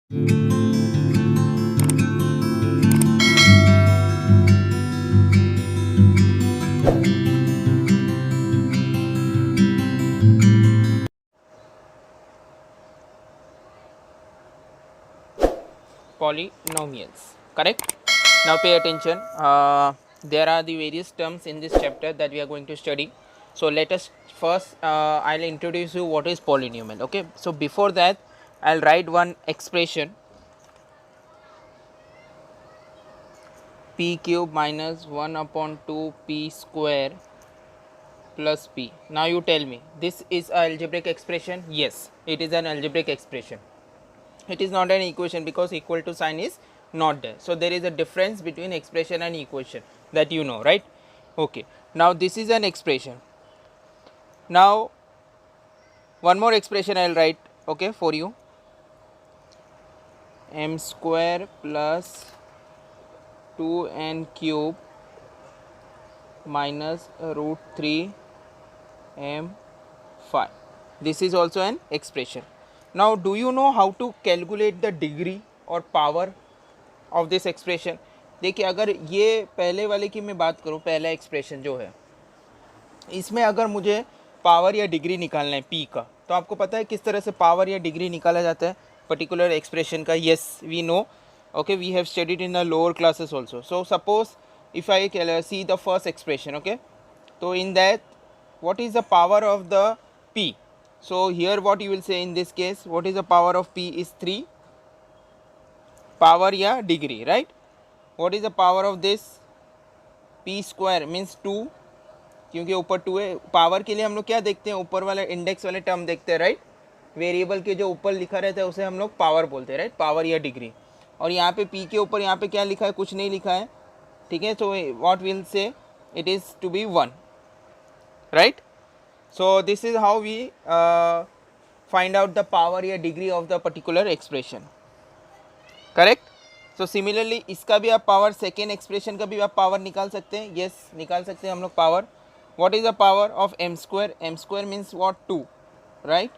Polynomials, correct? Now pay attention. There are the various terms in this chapter that we are going to study. So let us first I'll introduce you what is polynomial. Okay, so before that I'll write one expression, p cube minus 1 upon 2 p square plus p. Now you tell me, this is an algebraic expression? Yes, it is an algebraic expression. It is not an equation because equal to sign is not there. So there is a difference between expression and equation, that you know, right? Okay, now this is an expression. Now one more expression I will write, okay, for you. M square plus 2n cube minus root 3 m 5. This is also an expression. Now do you know how to calculate the degree or power of this expression? देखिए, अगर ये पहले वाले की मैं बात करूँ, पहला एक्सप्रेशन जो है, इसमें अगर मुझे पावर या डिग्री निकालना है पी का, तो आपको पता है किस तरह से पावर या डिग्री निकाला जाता है पर्टिकुलर एक्सप्रेशन का? Yes, we know. Okay, we have studied in the lower classes also. So suppose if I see the first expression, okay, तो in that what is the power of the p? So here what you will say in this case, what is the power of p is 3, power या degree, right? What is the power of this? p square means 2, क्योंकि ऊपर 2 है. Power के लिए हम लोग क्या देखते हैं? ऊपर वाला इंडेक्स वाले टर्म देखते हैं, राइट? वेरिएबल के जो ऊपर लिखा रहता है उसे हम लोग पावर बोलते हैं, राइट? पावर या डिग्री. और यहाँ पे p के ऊपर यहाँ पे क्या लिखा है? कुछ नहीं लिखा है, ठीक है? तो what will say, it is to be 1, right? So this is how we find out the power या degree of the particular expression, correct? So similarly इसका भी आप पावर, सेकेंड एक्सप्रेशन का भी आप पावर निकाल सकते हैं. yes, निकाल सकते हैं हम लोग power. what is the power of m square? m square means what? 2, right?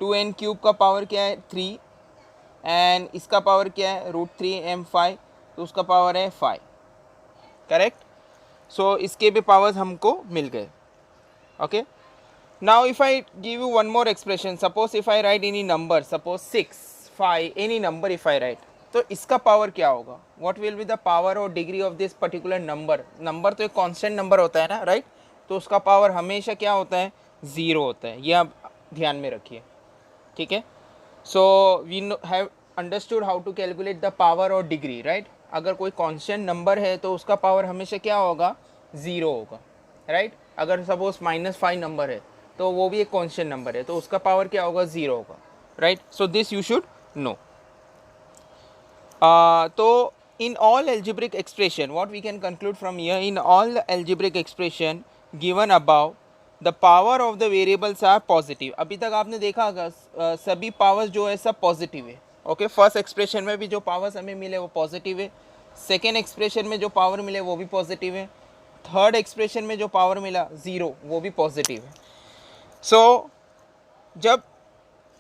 2n cube का पावर क्या है? 3, एंड इसका पावर क्या है? रूट 3 m5, तो उसका पावर है 5, करेक्ट? सो इसके भी पावर्स हमको मिल गए. Okay, now if I give you one more expression, suppose if I write any number, suppose 6, 5, any number if I write, तो इसका पावर क्या होगा? what will be the power or degree of this particular number? Number तो एक constant number होता है ना, right? तो उसका पावर हमेशा क्या होता है? 0 होता है. ये आप ध्यान में रखिए, ठीक है? So we have understood how to calculate the power और डिग्री, राइट? अगर कोई कांस्टेंट नंबर है तो उसका पावर हमेशा क्या होगा? 0 होगा, राइट? अगर सपोज -5 नंबर है तो वो भी एक कांस्टेंट नंबर है, तो उसका पावर क्या होगा? 0 होगा, right? So this you should know. तो in all algebraic expression, what we can conclude from here, in all algebraic expression given about, the power of the variables are positive. अभी तक आपने देखा होगा सभी पावर्स जो है सब पॉजिटिव है. ओके, फर्स्ट एक्सप्रेशन में भी जो पावर्स हमें मिले वो पॉजिटिव है, सेकेंड एक्सप्रेशन में जो पावर मिले वो भी पॉजिटिव है, थर्ड एक्सप्रेशन में जो पावर मिला 0 वो भी पॉजिटिव है. सो जब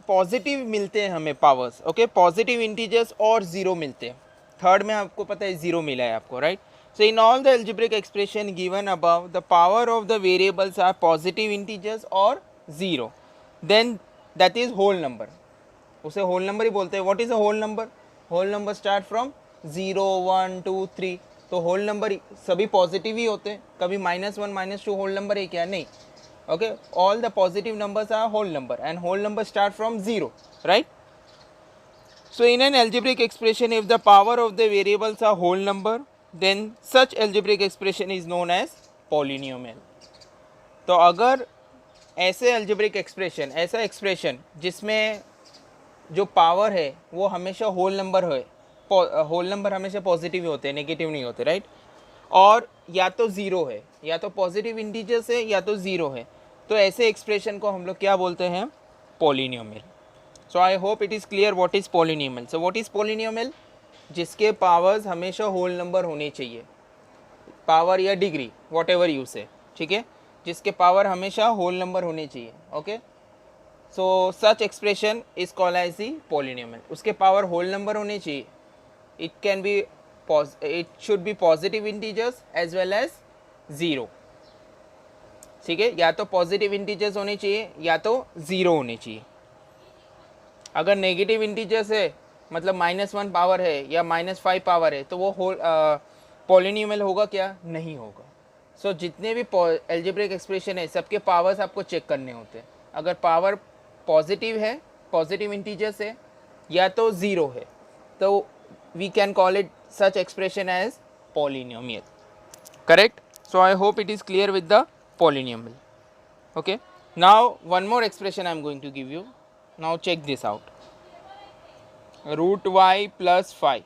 पॉजिटिव मिलते हैं हमें पावर्स, ओके, पॉजिटिव इंटीजर्स और 0 मिलते हैं, थर्ड में आपको पता है 0 मिला है आपको, right? So in all the algebraic expression given above, the power of the variables are positive integers और 0, then that is whole number. उसे होल नंबर ही बोलते हैं. What is a whole number? Whole number start from 0, 1, 2, 3. तो whole number सभी positive ही होते हैं. कभी -1, -2 होल नंबर है क्या? नहीं. Okay, all the positive numbers are whole number and whole number start from 0, right? So in an algebraic expression, if the power of the variables are whole number, then such algebraic expression is known as polynomial. तो अगर ऐसे algebraic expression, ऐसा expression जिसमें जो power है वो हमेशा whole number है, होल नंबर हमेशा पॉजिटिव ही होते हैं, नेगेटिव नहीं होते, राइट? और या तो 0 है, या तो पॉजिटिव इंटीजर्स है, या तो 0 है, तो ऐसे एक्सप्रेशन को हम लोग क्या बोलते हैं? Polynomial. So I hope it is clear what is polynomial. So what is polynomial? जिसके पावर्स हमेशा होल नंबर होने चाहिए, पावर या डिग्री, वॉट एवर यू से, ठीक है? जिसके पावर हमेशा होल नंबर होने चाहिए. Okay, so such expression is called as the polynomial. उसके पावर होल नंबर होने चाहिए. It can be it should be positive integers as well as zero. ठीक है, या तो पॉजिटिव इंटीजर्स होने चाहिए या तो ज़ीरो होने चाहिए. अगर नेगेटिव इंटीजर्स है मतलब -1 पावर है या -5 पावर है तो वो होल पॉलिनोमियल होगा क्या? नहीं होगा. सो जितने भी एल्जेब्रिक एक्सप्रेशन है सबके पावर्स आपको चेक करने होते हैं. अगर पावर पॉजिटिव है, पॉजिटिव इंटीजर्स है या तो ज़ीरो है, तो we can call it such expression as polynomial. Correct. So I hope it is clear with the polynomial. Okay, now one more expression I am going to give you. Now check this out. Root y plus 5.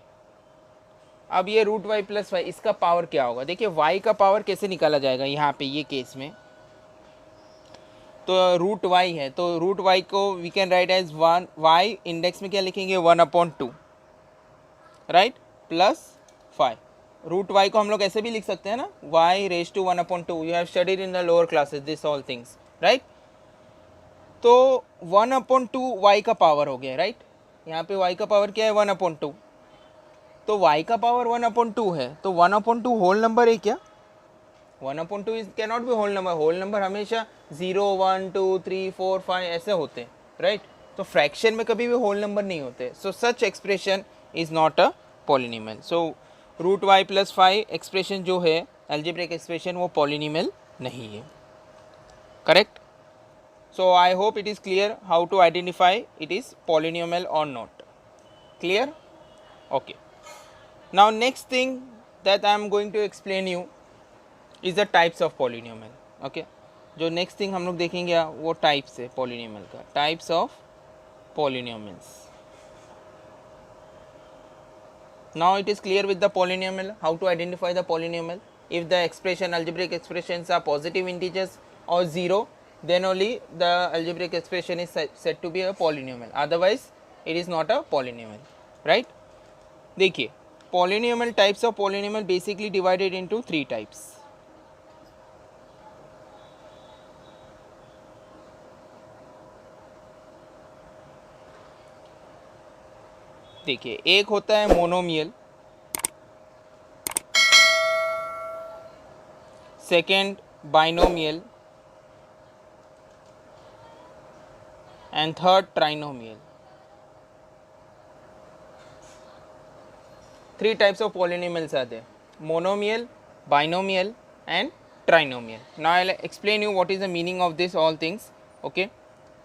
अब ये root Y plus 5 इसका power क्या होगा? देखिए y का power कैसे निकाला जाएगा यहाँ पे ये केस में. तो रूट y है तो रूट y को we can write as 1. y index में क्या लिखेंगे? 1/2 राइट प्लस 5. रूट वाई को हम लोग ऐसे भी लिख सकते हैं ना, y raise to 1/2. You have studied in the lower classes this all things right. तो 1/2 y का पावर हो गया राइट. यहाँ पे y का पावर क्या है? 1/2. तो y का पावर 1/2 है तो 1/2 होल नंबर है क्या? 1/2 is can not be whole number. Whole number हमेशा 0 1 2 3 4 5 ऐसे होते हैं राइट. तो फ्रैक्शन में कभी भी होल नंबर नहीं होते. So such expression is not a polynomial. So root Y plus 5 expression जो है एल्जेब्रिक एक्सप्रेशन वो पॉलिनोमियल नहीं है. Correct. So I hope it is clear how to identify it is polynomial और not. Clear? Okay. Now next thing that I am going to explain you is the types of polynomial. Okay, जो next thing हम लोग देखेंगे वो types है polynomial का. Types of polynomials. Now it is clear with the polynomial how to identify the polynomial. If the expression algebraic expressions are positive integers or 0, then only the algebraic expression is said to be a polynomial. Otherwise it is not a polynomial. Right? देखिए polynomial types of polynomial basically divided into 3 types. देखिए एक होता है monomial, second binomial and third trinomial. 3 types of polynomials are there: monomial, binomial and trinomial. Now I'll explain you what is the meaning of this all things. Okay,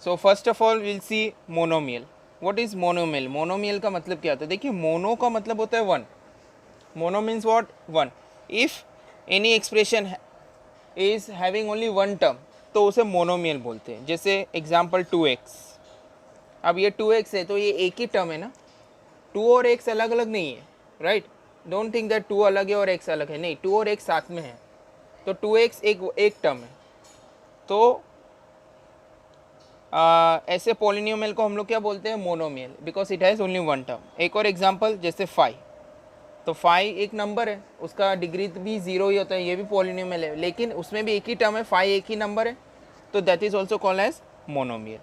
so first of all we'll see monomial. What is monomial? monomial का मतलब क्या होता है? देखिए mono का मतलब होता है 1. Mono means what? 1. If any expression is having only 1 term तो उसे मोनोमियल बोलते हैं. जैसे एग्जांपल 2x. अब ये 2x है तो ये एक ही टर्म है ना. 2 और x अलग अलग नहीं है राइट. डोंट थिंक दैट 2 अलग है और x अलग है. नहीं, 2 और x साथ में है तो 2x एक टर्म है. तो ऐसे पॉलिनोमियल को हम लोग क्या बोलते हैं? Monomial, because it has only 1 term. एक और एग्जांपल जैसे 5. तो 5 एक नंबर है, उसका डिग्री भी 0 ही होता है, ये भी पॉलिनोमियल है लेकिन उसमें भी एक ही टर्म है. 5 एक ही नंबर है तो that is also called as monomial.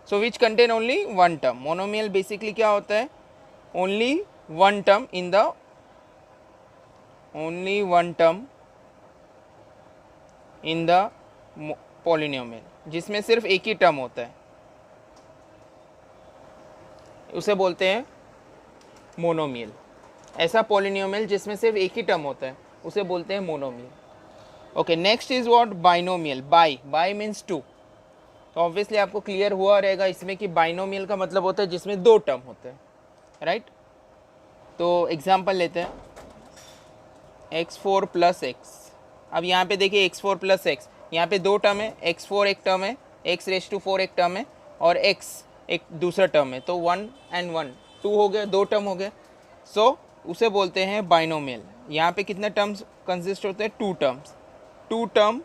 So which contain only 1 term. Monomial basically क्या होता है? Only 1 term in the polynomial, जिसमें सिर्फ एक ही टर्म होता है, उसे बोलते हैं मोनोमियल. ऐसा पॉलिनोमियल जिसमें सिर्फ एक ही टर्म होता है उसे बोलते हैं monomial. Okay, next is what? Binomial. Bi means 2. तो ऑब्वियसली आपको क्लियर हुआ रहेगा इसमें कि बाइनोमियल का मतलब होता है जिसमें 2 टर्म होते हैं राइट. तो एग्जांपल लेते हैं x4 प्लस x. अब यहाँ पे देखिए x4 प्लस x, यहाँ पे 2 टर्म है. x4 एक टर्म है, x⁴ एक टर्म है और x एक दूसरा टर्म है. तो 1 and 1 2 हो गए, 2 टर्म हो गए. सो उसे बोलते हैं बाइनोमियल. यहाँ पे कितने टर्म्स कंसिस्ट होते हैं? 2 terms. 2 term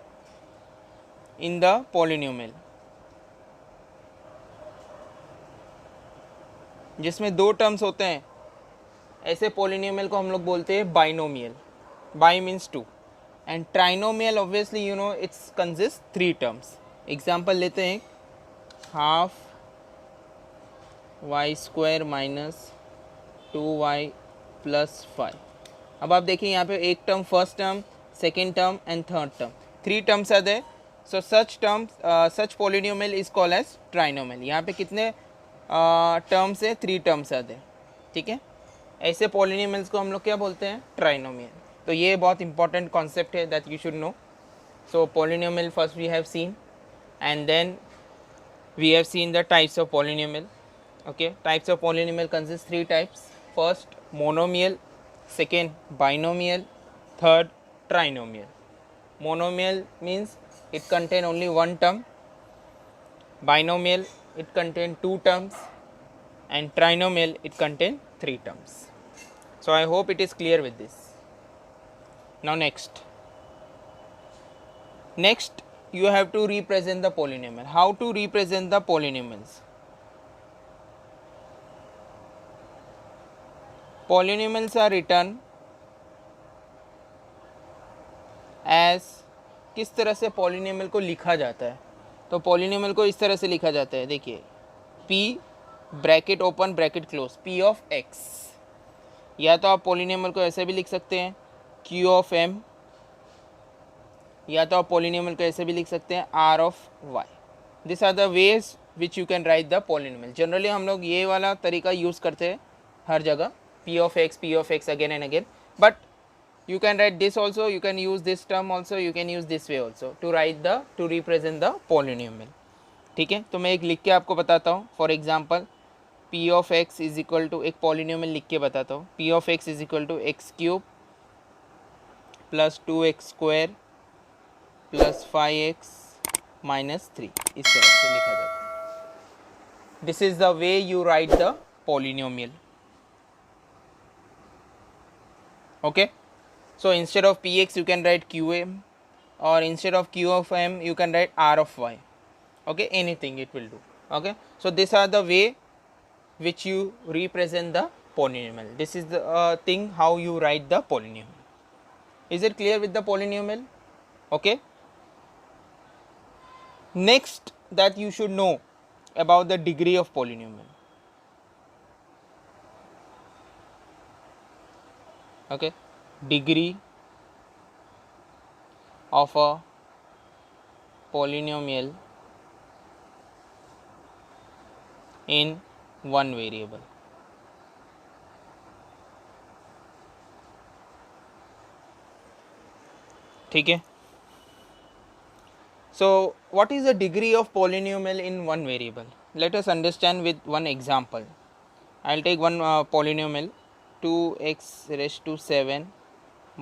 in the polynomial, जिसमें 2 टर्म्स होते हैं, ऐसे पॉलिनोमियल को हम लोग बोलते हैं binomial. Bi means 2. And trinomial obviously you know it's consist 3 terms. Example लेते हैं, half y square minus 2y plus 5। अब आप देखिए यहाँ पे एक term first term, second term and third term, 3 terms are there. So such polynomial is called as trinomial. यहाँ पे कितने टर्म्स है? 3 टर्म्स आर देयर, ठीक है। ऐसे पॉलिनोमियल्स को हम लोग क्या बोलते हैं? ट्राइनोमियल। तो ये बहुत इंपॉर्टेंट कॉन्सेप्ट है that you should know. So polynomial first we have seen and then we have seen the types of polynomial. Okay, types of polynomial consist 3 types. First monomial, second binomial, third trinomial. Monomial means it contain only one term, binomial it contain 2 terms, and trinomial it contain 3 terms. So I hope it is clear with this. Now next you have to represent the polynomial. How to represent the polynomials? Polynomials are written as, किस तरह से polynomial को लिखा जाता है? तो polynomial को इस तरह से लिखा जाता है, देखिए p bracket open bracket close p of x, या तो आप पॉलिनोमियल को ऐसे भी लिख सकते हैं q ऑफ m, या तो आप पॉलिनोमियल को ऐसे भी लिख सकते हैं r of y। This are the ways which you can write the polynomial. Generally हम लोग ये वाला तरीका यूज़ करते हैं हर जगह, p of x again and again, but you can write this also, you can use this term also, you can use this way also to represent the polynomial, ठीक है। तो मैं एक लिख के आपको बताता हूँ। For example p of x is equal to, एक पॉलिनोमियल लिख के बताता हूँ, p of x is equal to x cube plus 2x square plus 5x minus 3, इस तरह से लिखा जाता है। This is the way you write the polynomial. Okay, so instead of px you can write qm, or instead of q of m you can write r of y. Okay, anything it will do. Okay, so these are the way which you represent the polynomial. This is the thing how you write the polynomial. Is it clear with the polynomial? Okay, next that you should know about the degree of polynomial. Okay, degree of a polynomial in one variable. ठीक है। So what is the degree of polynomial in one variable? Let us understand with one example. I'll take one polynomial 2x raised to 7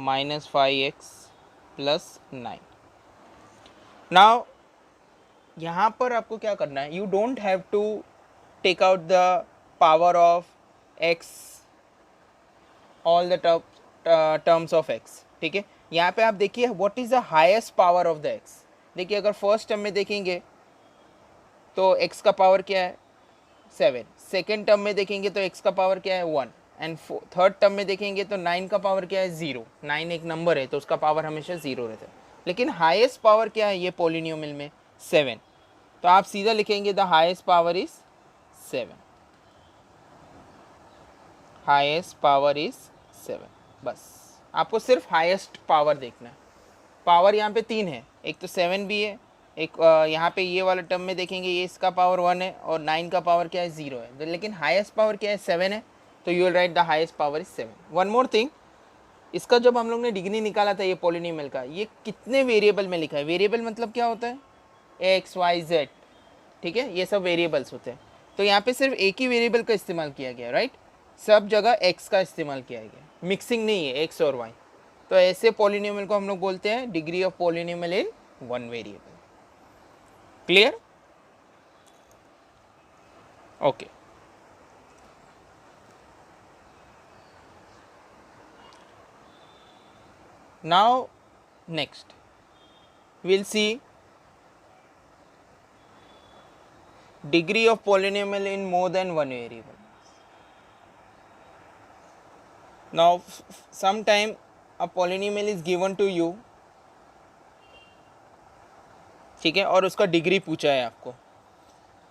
minus 5x plus 9. Now यहाँ पर आपको क्या करना है? You don't have to take out the power of x, all the terms of x, ठीक है। यहाँ पे आप देखिए what is the highest power of the x. देखिए अगर फर्स्ट टर्म में देखेंगे तो x का पावर क्या है? 7। सेकेंड टर्म में देखेंगे तो x का पावर क्या है? 1। एंड थर्ड टर्म में देखेंगे तो 9 का पावर क्या है? 0। 9 एक नंबर है तो उसका पावर हमेशा 0 रहता है, लेकिन हाईएस्ट पावर क्या है ये पॉलिनोमियल में? 7। तो आप सीधा लिखेंगे the highest power is 7, highest power is 7। बस आपको सिर्फ हाईएस्ट पावर देखना है। पावर यहाँ पे 3 है, एक तो 7 भी है, एक यहाँ पे ये वाला टर्म में देखेंगे ये इसका पावर 1 है और 9 का पावर क्या है? 0 है, लेकिन हाईएस्ट पावर क्या है? 7 है, तो you will right the highest power is 7। One more thing, इसका जब हम लोग ने डिग्री निकाला था ये पॉलिनोमियल का, ये कितने वेरिएबल में लिखा है? वेरिएबल मतलब क्या होता है? एक्स वाई जेड, ठीक है, ये सब वेरिएबल्स होते हैं। तो यहाँ पे सिर्फ एक ही वेरिएबल का इस्तेमाल किया गया, राइट। सब जगह एक्स का इस्तेमाल किया गया, मिक्सिंग नहीं है एक्स और वाई। तो ऐसे पॉलिनोमियल को हम लोग बोलते हैं degree of polynomial in one variable. Clear? Okay, now next we'll see degree of polynomial in more than one variable. Now sometime a polynomial is given to you, ठीक है, और उसका डिग्री पूछा है आपको।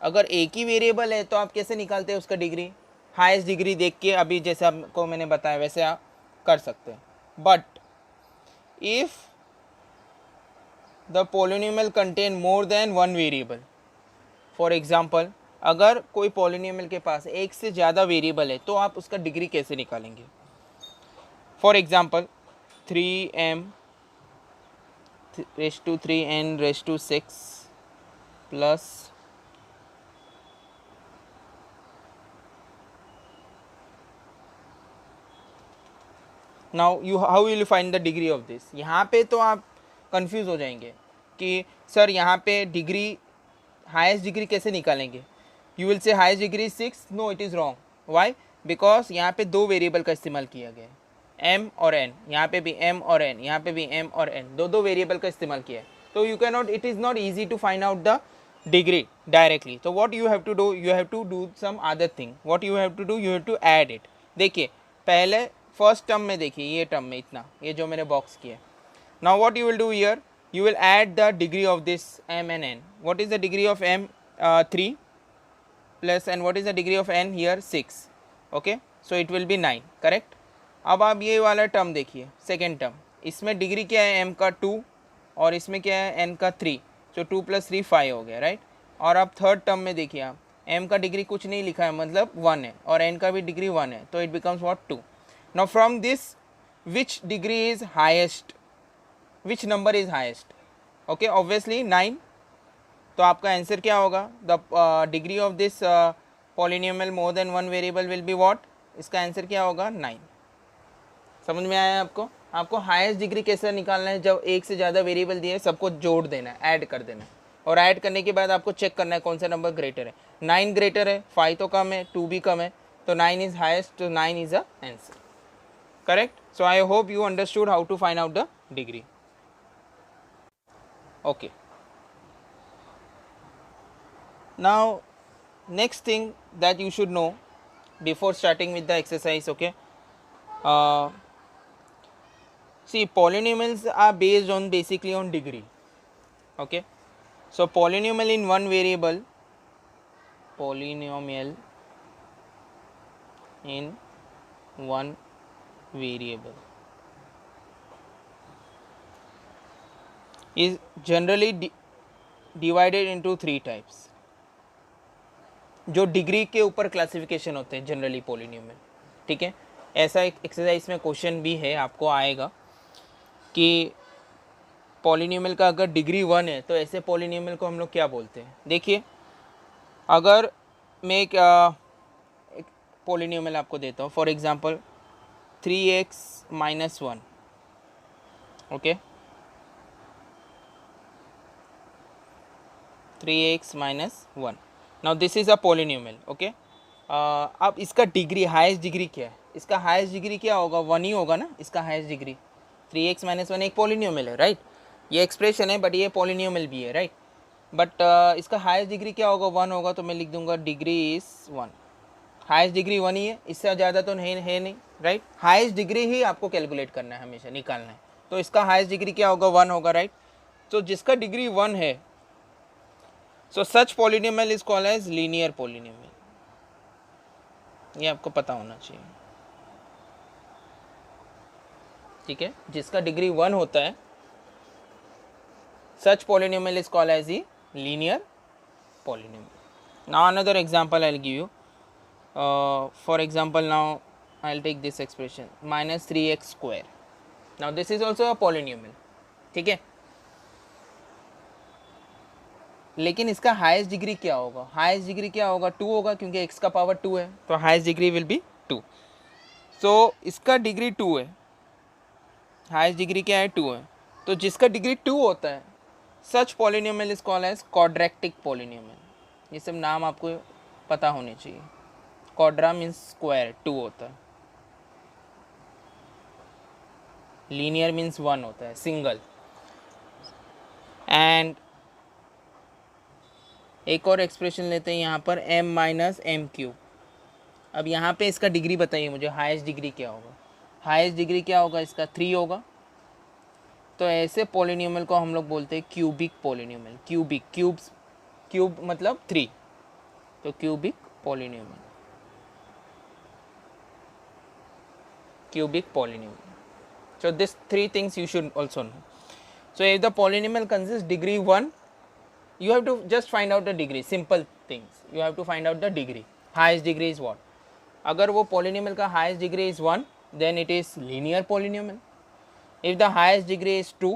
अगर एक ही वेरिएबल है तो आप कैसे निकालते हैं उसका डिग्री? हाईएस्ट डिग्री देख के, अभी जैसे आपको मैंने बताया वैसे आप कर सकते हैं. But if the polynomial contain more than one variable, for example अगर कोई पॉलिनोमियल के पास एक से ज़्यादा वेरिएबल है तो आप उसका डिग्री कैसे निकालेंगे? For example 3m raise to 3n raise to 6 plus now you how will you find the degree of this? यहाँ पे तो आप कंफ्यूज हो जाएंगे कि सर यहाँ पे डिग्री, हाईएस्ट डिग्री कैसे निकालेंगे? You will say highest degree 6. No, it is wrong. Why? Because यहाँ पे दो वेरिएबल का इस्तेमाल किया गया है, m और n. यहाँ पे भी m और n, यहाँ पे भी m और n, दो वेरिएबल का इस्तेमाल किया है. तो you can not, it is not easy to find out the degree directly. तो what you have to do, you have to do some other thing. What you have to do, you have to add it. देखिए पहले first term में देखिए, ये term में इतना, ये जो मैंने बॉक्स किया. Now what you will do here, you will add the degree of this m and n. What is the degree of m? 3 plus, and what is the degree of n here? 6. Okay, so it will be 9. correct. अब आप ये वाला term देखिए, second term, इसमें degree क्या है m का 2 और इसमें क्या है n का 3. so 2 + 3 5 हो गया, राइट. और अब थर्ड टर्म में देखिए आप, m का डिग्री कुछ नहीं लिखा है, मतलब 1 है, और n का भी डिग्री 1 है, तो it becomes what? 2. Now from this which degree is highest, which number is highest? Okay, obviously 9. तो आपका आंसर क्या होगा? The degree of this polynomial more than one variable will be what? इसका answer क्या होगा? 9. समझ में आया आपको? आपको हाईएस्ट डिग्री कैसे निकालना है? जब एक से ज़्यादा वेरिएबल दिए सबको जोड़ देना है, ऐड कर देना है, और ऐड करने के बाद आपको चेक करना है कौन सा नंबर ग्रेटर है. 9 ग्रेटर है, 5 तो कम है, 2 भी कम है, तो 9 इज हाइएस्ट, तो 9 is a answer. Correct. So I hope you understood how to find out the degree. Okay, now next thing that you should know before starting with the exercise. Okay, see, polynomials are based on basically on degree. Okay, so polynomial in one variable, polynomial in one variable is generally divided into 3 types. जो degree के ऊपर classification होते हैं generally polynomial. ठीक है, ऐसा एक exercise में क्वेश्चन भी है, आपको आएगा कि पॉलिनोमियल का अगर डिग्री 1 है तो ऐसे पॉलिनोमियल को हम लोग क्या बोलते हैं. देखिए, अगर मैं एक पॉलिनोमियल आपको देता हूँ, for example 3x - 1. Okay, 3x - 1. Now this is a polynomial. Okay, अब इसका डिग्री, हाईएस्ट डिग्री क्या है? इसका हाईएस्ट डिग्री क्या होगा? 1 ही होगा ना. इसका हाईएस्ट डिग्री 3x - 1 एक पॉलिनोमियल है, राइट. ये एक्सप्रेशन है, बट ये पॉलिनोमियल भी है, राइट. बट इसका हाईएस्ट डिग्री क्या होगा? 1 होगा, तो मैं लिख दूंगा डिग्री इज़ 1. हाईएस्ट डिग्री 1 ही है, इससे ज़्यादा तो नहीं, राइट. हाईएस्ट डिग्री ही आपको कैलकुलेट करना है, हमेशा निकालना है. तो इसका हाईएस्ट डिग्री क्या होगा? 1 होगा, राइट. तो जिसका डिग्री 1 है, so such polynomial is called as linear polynomial. ये आपको पता होना चाहिए. ठीक है, जिसका डिग्री 1 होता है, such polynomial is called as the linear polynomial. Now another example I'll give you. For example, now I'll take this expression -3x square. Now this is also a polynomial. ठीक है, लेकिन इसका हाईएस्ट डिग्री क्या होगा? Highest degree क्या होगा? 2 होगा, क्योंकि x का पावर 2 है, तो हाईएस्ट डिग्री विल बी 2. सो इसका डिग्री 2 है, हाईएस्ट डिग्री क्या है? 2 है. तो जिसका डिग्री 2 होता है, such polynomial is called as quadratic polynomial. ये सब नाम आपको पता होने चाहिए. क्वाड्रा मीन्स स्क्वायर, 2 होता है. लीनियर मीन्स 1 होता है, सिंगल. एंड एक और एक्सप्रेशन लेते हैं यहाँ पर, m - m³. अब यहाँ पे इसका डिग्री बताइए मुझे, हाईएस्ट डिग्री क्या होगा? हाईएस्ट डिग्री क्या होगा? इसका 3 होगा. तो ऐसे पॉलिनोमियल को हम लोग बोलते हैं क्यूबिक पॉलिनोमियल. क्यूबिक, क्यूब मतलब 3. तो cubic polynomial, cubic polynomial. So these three things you should also know. So if the polynomial consists degree 1, you have to just find out the degree. Simple things, you have to find out the degree. Highest degree is what? अगर वो polynomial का highest degree is 1, then it is linear polynomial. If the highest degree is 2,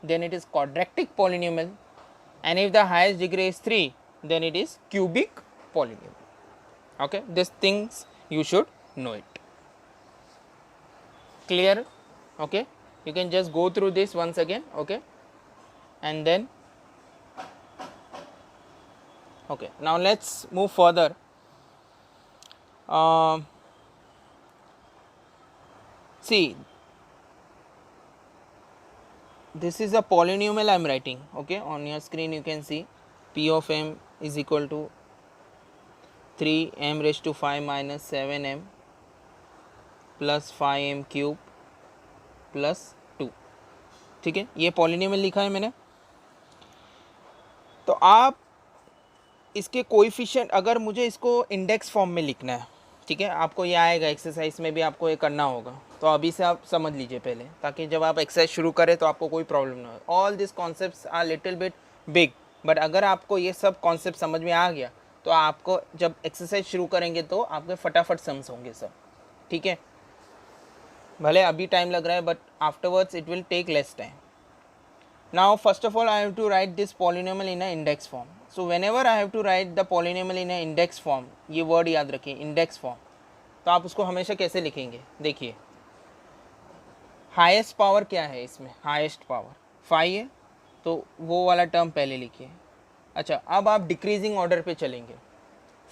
then it is quadratic polynomial. And if the highest degree is 3, then it is cubic polynomial. Okay, these things you should know it. Clear? Okay, you can just go through this once again. Okay, and then okay, now let's move further. See, this is a polynomial I am writing. Okay, on your screen you can see P of m is equal to 3m raised to 5 minus 7m plus 5m cube plus 2. ठीक है, ये polynomial लिखा है मैंने. तो आप इसके coefficient, अगर मुझे इसको इंडेक्स फॉर्म में लिखना है, ठीक है, आपको ये आएगा एक्सरसाइज में भी, आपको ये करना होगा. तो अभी से आप समझ लीजिए पहले, ताकि जब आप एक्सरसाइज शुरू करें तो आपको कोई प्रॉब्लम ना हो. All this concepts are little bit big, but अगर आपको ये सब कॉन्सेप्ट समझ में आ गया तो आपको जब एक्सरसाइज शुरू करेंगे तो आपके फटाफट समझ होंगे सब. ठीक है, भले अभी टाइम लग रहा है, but afterwards it will take less time. Now first of all I have to write this polynomial in a index form. So whenever I have to write the polynomial in a index form, ये word याद रखिए, index form. तो आप उसको हमेशा कैसे लिखेंगे, देखिए हाईएस्ट पावर क्या है इसमें, हाईएस्ट पावर 5 है, तो वो वाला टर्म पहले लिखिए. अच्छा, अब आप डिक्रीजिंग ऑर्डर पे चलेंगे.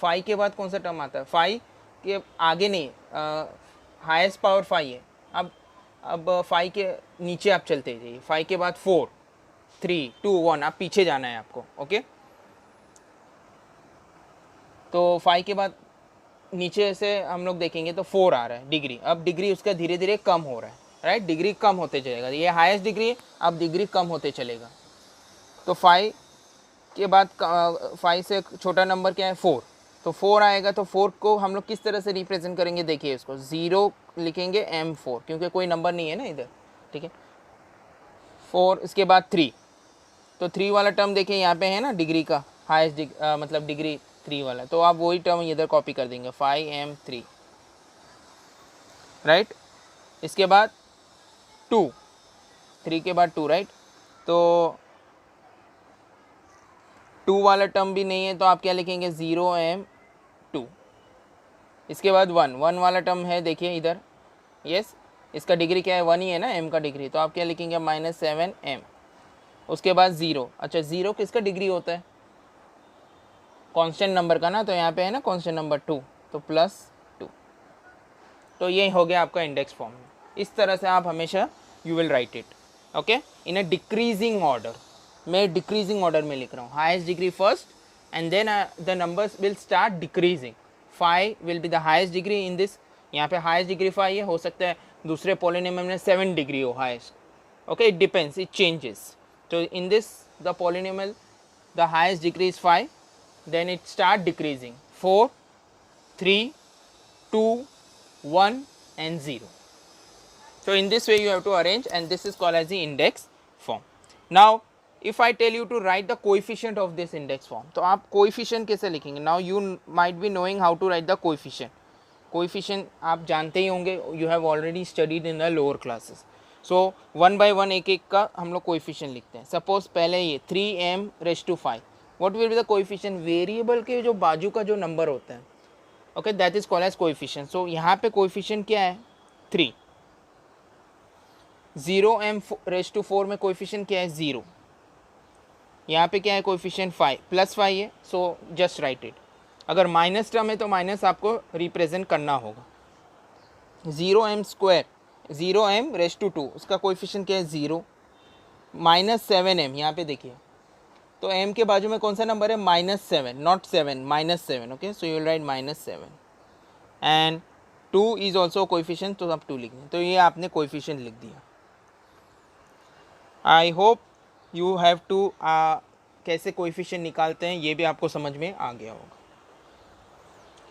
5 के बाद कौन सा टर्म आता है, 5 के आगे नहीं, हाईएस्ट पावर 5 है. अब 5 के नीचे आप चलते जाइए. 5 के बाद 4, 3, 2, 1, आप पीछे जाना है आपको. ओके, तो 5 के बाद नीचे से हम लोग देखेंगे तो 4 आ रहा है डिग्री. अब डिग्री उसका धीरे धीरे कम हो रहा है, राइट, डिग्री कम होते चलेगा. ये हाईएस्ट डिग्री है, अब डिग्री कम होते चलेगा. तो 5 के बाद 5 से छोटा नंबर क्या है, 4. तो 4 आएगा, तो 4 को हम लोग किस तरह से रिप्रेजेंट करेंगे, देखिए इसको 0 लिखेंगे m4, क्योंकि कोई नंबर नहीं है ना इधर. ठीक है, 4, इसके बाद 3. तो 3 वाला टर्म देखिए यहाँ पे है ना, डिग्री का हाईएस्ट मतलब डिग्री 3 वाला. तो आप वही टर्म इधर कॉपी कर देंगे, 5m3, राइट. इसके बाद 2, 3 के बाद 2, राइट. तो 2 वाला टर्म भी नहीं है, तो आप क्या लिखेंगे, 0m2. इसके बाद 1 वाला टर्म है, देखिए इधर, यस, इसका डिग्री क्या है, 1 ही है ना, m का डिग्री. तो आप क्या लिखेंगे, -7m. उसके बाद 0. अच्छा, 0 किसका डिग्री होता है, कांस्टेंट नंबर का ना, तो यहाँ पे है ना कांस्टेंट नंबर 2, तो +2. तो ये हो गया आपका इंडेक्स फॉर्म. इस तरह से आप हमेशा you will write it. Okay, in a decreasing order. मैं डिक्रीजिंग ऑर्डर में लिख रहा हूँ, highest degree first and then the numbers will start decreasing. 5 will be the highest degree in this. यहाँ पे हाईएस्ट डिग्री 5 है, हो सकता है दूसरे पॉलिनोमियल में 7 डिग्री हो highest. Okay, it depends, it changes. तो in this the polynomial the highest degree is 5, then it start decreasing, 4, 3, 2, 1 and 0. So in this way you have to arrange, and this is called as the index form. Now if I tell you to write the coefficient of this index form, तो आप coefficient कैसे लिखेंगे. Now you might be knowing how to write the coefficient. Coefficient आप जानते ही होंगे, you have already studied in the lower classes. So 1 by 1 एक एक का हम लोग coefficient लिखते हैं. Suppose पहले ये 3m raised to 5. What will be the coefficient, variable के जो बाजू का जो नंबर होता है, okay, that is called as coefficient. So यहाँ पे कोएफिशिएंट क्या है, 3. 0m रेज टू 4 में कोएफिशिएंट क्या है, 0. यहाँ पे क्या है कोएफिशिएंट, 5 +5 है. So just right it. अगर माइनस टर्म है तो माइनस आपको रिप्रेजेंट करना होगा. 0m², 0m रेज टू 2, उसका कोएफिशिएंट क्या है, 0. -7m, यहाँ पे देखिए, तो m के बाजू में कौन सा नंबर है, -7, not 7, -7. Okay, so you will right -7. And 2 is also coefficient, तो आप 2 लिख दें. तो ये आपने कोएफिशिएंट लिख दिया. I hope you have to कैसे कोएफिशिएंट निकालते हैं ये भी आपको समझ में आ गया होगा.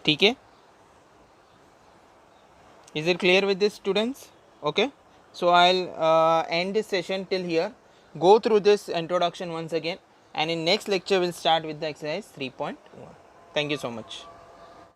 ठीक है, is it clear with this students? Okay, so I'll end this session till here. Go through this introduction once again, and in next lecture we'll start with the exercise 3.1. Thank you so much.